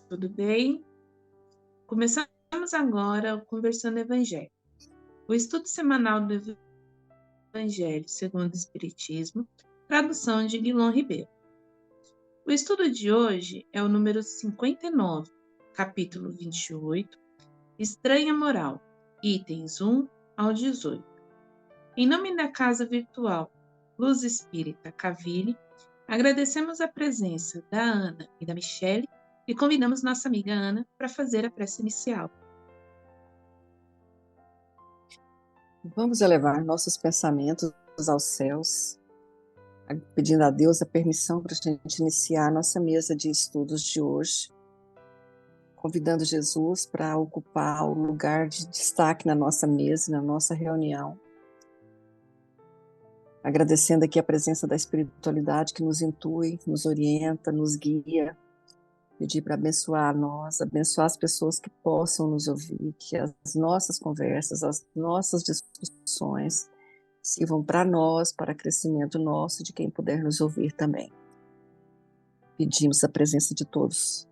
tudo bem? Começamos agora o Conversando Evangelho, o estudo semanal do Evangelho segundo o Espiritismo, tradução de Guilom Ribeiro. O estudo de hoje é o número 59, capítulo 28, Estranha Moral, itens 1 ao 18. Em nome da Casa Virtual Luz Espírita Caville, agradecemos a presença da Ana e da Michele e convidamos nossa amiga Ana para fazer a prece inicial. Vamos elevar nossos pensamentos aos céus, pedindo a Deus a permissão para a gente iniciar a nossa mesa de estudos de hoje, convidando Jesus para ocupar o lugar de destaque na nossa mesa, na nossa reunião, agradecendo aqui a presença da espiritualidade que nos intui, nos orienta, nos guia, pedir para abençoar nós, abençoar as pessoas que possam nos ouvir, que as nossas conversas, as nossas discussões sirvam para nós, para crescimento nosso e de quem puder nos ouvir também. Pedimos a presença de todos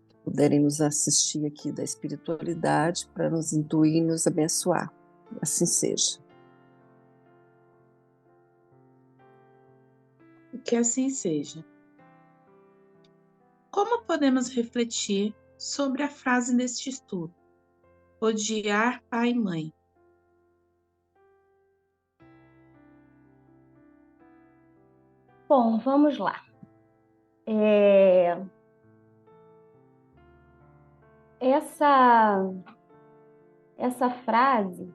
que puderem nos assistir aqui da espiritualidade para nos intuir e nos abençoar. Assim seja. Que assim seja. Como podemos refletir sobre a frase deste estudo? Odiar pai e mãe. Bom, vamos lá. Essa frase,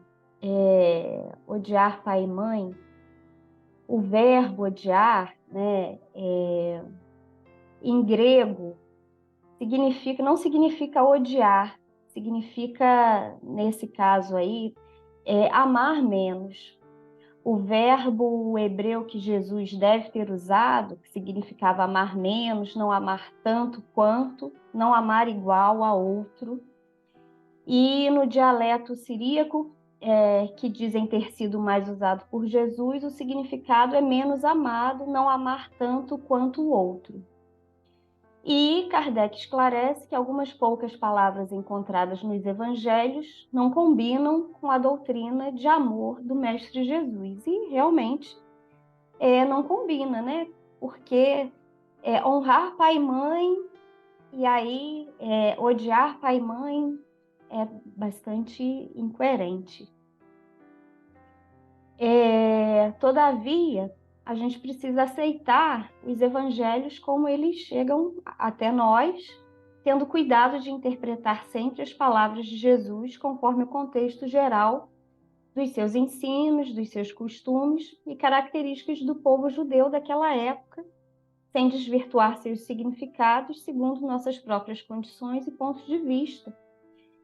odiar pai e mãe, o verbo odiar, né, em grego, não significa odiar, significa, nesse caso aí, amar menos. O verbo hebreu que Jesus deve ter usado, que significava amar menos, não amar tanto quanto, não amar igual a outro. E no dialeto siríaco, que dizem ter sido mais usado por Jesus, o significado é menos amado, não amar tanto quanto o outro. E Kardec esclarece que algumas poucas palavras encontradas nos evangelhos não combinam com a doutrina de amor do Mestre Jesus. E realmente não combina, né? Porque honrar pai e mãe e aí odiar pai e mãe é bastante incoerente. Todavia, a gente precisa aceitar os evangelhos como eles chegam até nós, tendo cuidado de interpretar sempre as palavras de Jesus conforme o contexto geral dos seus ensinos, dos seus costumes e características do povo judeu daquela época, sem desvirtuar seus significados segundo nossas próprias condições e pontos de vista,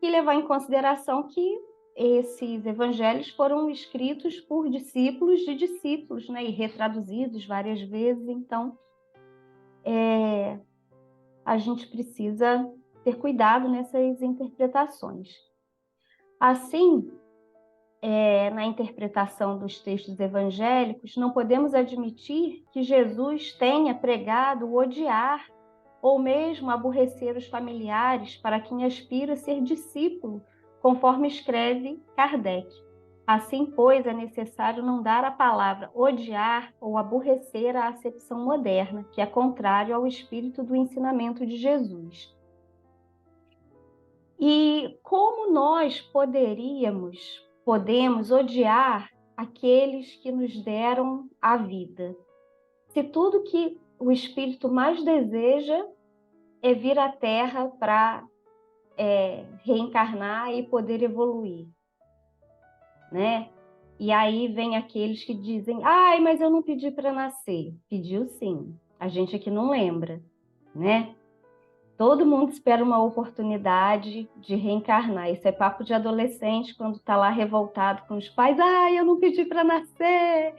e levar em consideração que esses evangelhos foram escritos por discípulos de discípulos, né, e retraduzidos várias vezes. Então, a gente precisa ter cuidado nessas interpretações. Assim, na interpretação dos textos evangélicos, não podemos admitir que Jesus tenha pregado o odiar ou mesmo aborrecer os familiares para quem aspira a ser discípulo, conforme escreve Kardec. Assim, pois, é necessário não dar a palavra odiar ou aborrecer à acepção moderna, que é contrário ao espírito do ensinamento de Jesus. E como nós podemos odiar aqueles que nos deram a vida? Se tudo que o espírito mais deseja é vir à Terra para reencarnar e poder evoluir, né? E aí vem aqueles que dizem, ai, mas eu não pedi para nascer. Pediu sim, a gente aqui não lembra, né? Todo mundo espera uma oportunidade de reencarnar. Isso é papo de adolescente, quando está lá revoltado com os pais. Ai, eu não pedi para nascer.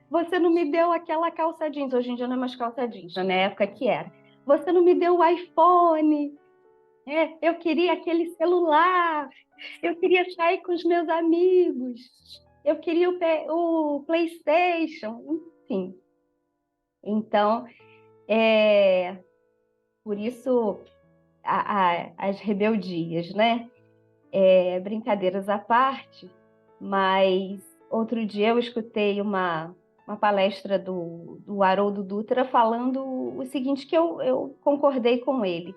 Você não me deu aquela calça jeans. Hoje em dia não é mais calça jeans, na época que era. Você não me deu o iPhone. Eu queria aquele celular. Eu queria sair com os meus amigos. Eu queria o PlayStation. Enfim. Então, por isso as rebeldias, né? Brincadeiras à parte, mas outro dia eu escutei uma palestra do Haroldo Dutra falando o seguinte, que eu concordei com ele.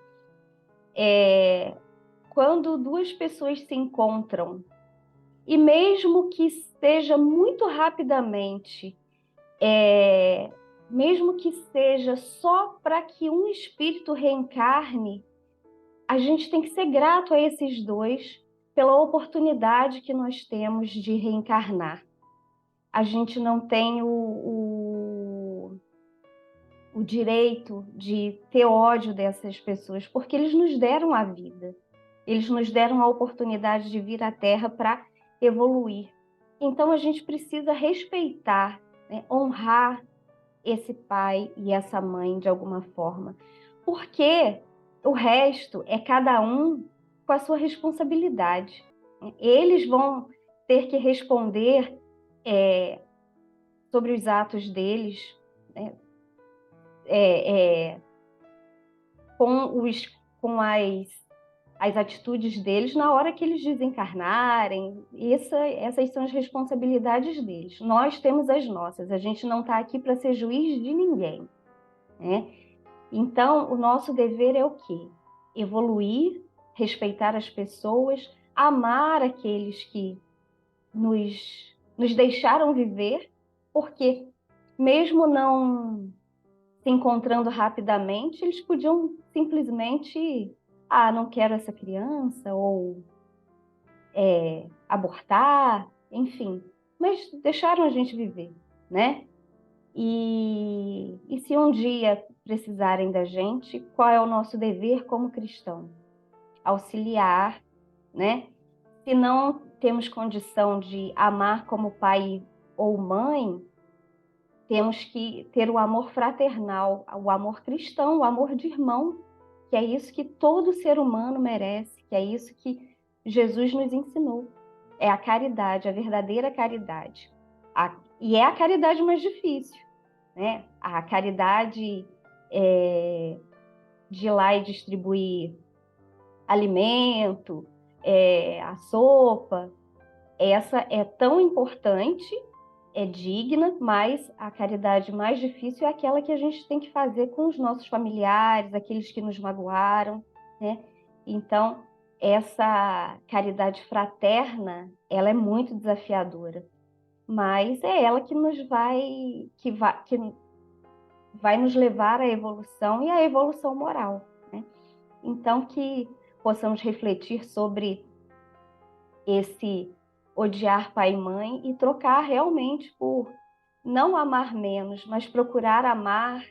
Quando duas pessoas se encontram, e mesmo que seja muito rapidamente, mesmo que seja só para que um espírito reencarne, a gente tem que ser grato a esses dois pela oportunidade que nós temos de reencarnar. A gente não tem o direito de ter ódio dessas pessoas, porque eles nos deram a vida. Eles nos deram a oportunidade de vir à Terra para evoluir. Então a gente precisa respeitar, né, honrar esse pai e essa mãe de alguma forma, porque o resto é cada um com a sua responsabilidade. Eles vão ter que responder sobre os atos deles, né, com as atitudes deles na hora que eles desencarnarem. Essas são as responsabilidades deles. Nós temos as nossas. A gente não está aqui para ser juiz de ninguém, né? Então, o nosso dever é o quê? Evoluir, respeitar as pessoas, amar aqueles que nos deixaram viver, porque mesmo não se encontrando rapidamente, eles podiam simplesmente, não quero essa criança, ou abortar, enfim, mas deixaram a gente viver, né? E se um dia precisarem da gente, qual é o nosso dever como cristão? Auxiliar, né? Se não temos condição de amar como pai ou mãe, temos que ter o amor fraternal, o amor cristão, o amor de irmão, que é isso que todo ser humano merece, que é isso que Jesus nos ensinou. É a caridade, a verdadeira caridade. E é a caridade mais difícil, né? A caridade de ir lá e distribuir alimento, a sopa, essa é tão importante, é digna, mas a caridade mais difícil é aquela que a gente tem que fazer com os nossos familiares, aqueles que nos magoaram, né? Então, essa caridade fraterna, ela é muito desafiadora, mas é ela que vai nos levar à evolução e à evolução moral, né? Então, que possamos refletir sobre esse odiar pai e mãe e trocar realmente por não amar menos, mas procurar amar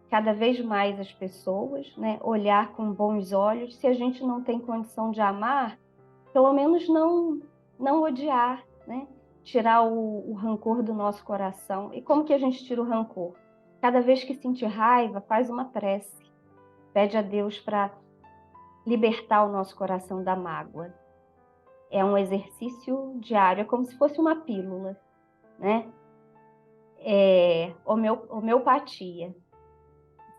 cada vez mais as pessoas, né? Olhar com bons olhos. Se a gente não tem condição de amar, pelo menos não odiar, né? Tirar o rancor do nosso coração. E como que a gente tira o rancor? Cada vez que sentir raiva, faz uma prece. Pede a Deus para libertar o nosso coração da mágoa. É um exercício diário, é como se fosse uma pílula, né? Homeopatia.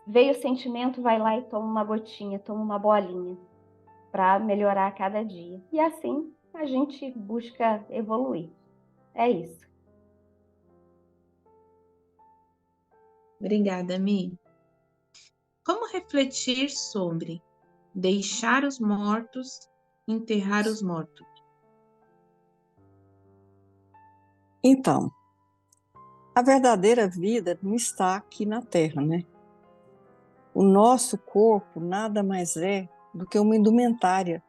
Veio o sentimento, vai lá e toma uma gotinha, toma uma bolinha, para melhorar a cada dia. E assim a gente busca evoluir. É isso. Obrigada, Mi. Como refletir sobre deixar os mortos, enterrar os mortos? Então, a verdadeira vida não está aqui na Terra, né? O nosso corpo nada mais é do que uma indumentária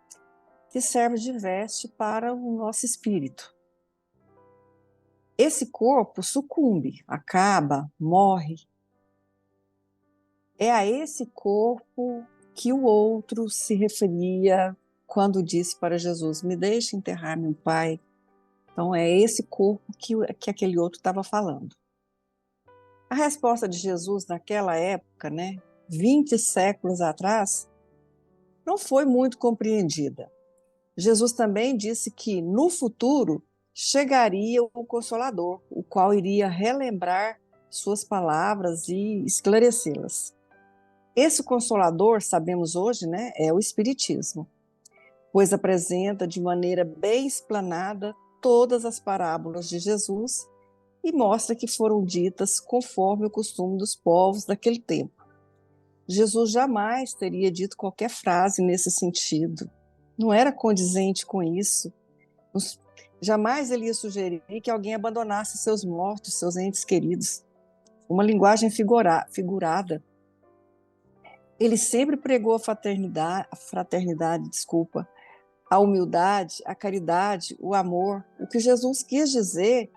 que serve de veste para o nosso espírito. Esse corpo sucumbe, acaba, morre. É a esse corpo que o outro se referia quando disse para Jesus: me deixe enterrar meu pai. Então é esse corpo que aquele outro estava falando. A resposta de Jesus naquela época, né, 20 séculos atrás, não foi muito compreendida. Jesus também disse que no futuro chegaria o Consolador, o qual iria relembrar suas palavras e esclarecê-las. Esse Consolador, sabemos hoje, né, é o Espiritismo, pois apresenta de maneira bem explanada todas as parábolas de Jesus e mostra que foram ditas conforme o costume dos povos daquele tempo. Jesus jamais teria dito qualquer frase nesse sentido. Não era condizente com isso. Jamais ele ia sugerir que alguém abandonasse seus mortos, seus entes queridos. Uma linguagem figurada. Ele sempre pregou a fraternidade, desculpa, a humildade, a caridade, o amor. O que Jesus quis dizer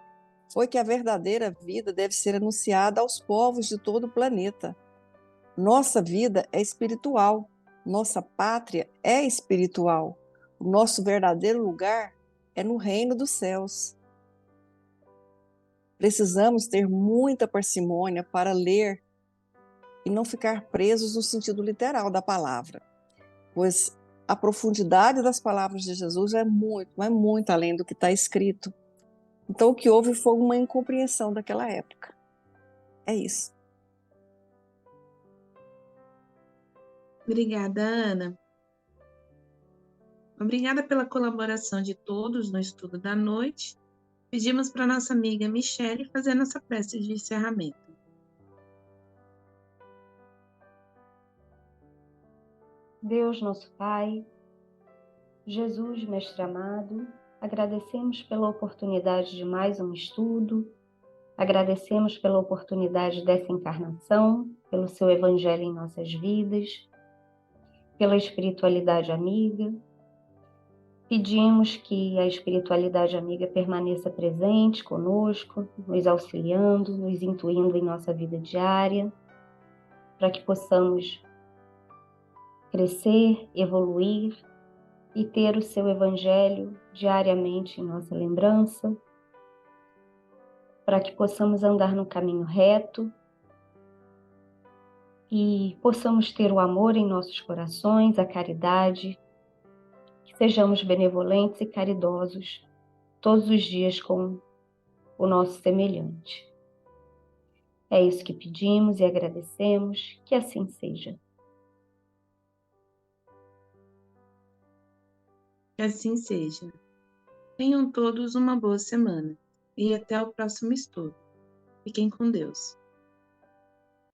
foi que a verdadeira vida deve ser anunciada aos povos de todo o planeta. Nossa vida é espiritual, nossa pátria é espiritual, o nosso verdadeiro lugar é no reino dos céus. Precisamos ter muita parcimônia para ler e não ficar presos no sentido literal da palavra, pois a profundidade das palavras de Jesus é muito além do que está escrito. Então, o que houve foi uma incompreensão daquela época. É isso. Obrigada, Ana. Obrigada pela colaboração de todos no estudo da noite. Pedimos para nossa amiga Michele fazer nossa prece de encerramento. Deus, nosso Pai, Jesus, Mestre amado, agradecemos pela oportunidade de mais um estudo, agradecemos pela oportunidade dessa encarnação, pelo seu Evangelho em nossas vidas, pela espiritualidade amiga. Pedimos que a espiritualidade amiga permaneça presente conosco, nos auxiliando, nos intuindo em nossa vida diária, para que possamos crescer, evoluir e ter o seu Evangelho diariamente em nossa lembrança, para que possamos andar no caminho reto e possamos ter o amor em nossos corações, a caridade, que sejamos benevolentes e caridosos todos os dias com o nosso semelhante. É isso que pedimos e agradecemos, que assim seja. Que assim seja. Tenham todos uma boa semana e até o próximo estudo. Fiquem com Deus.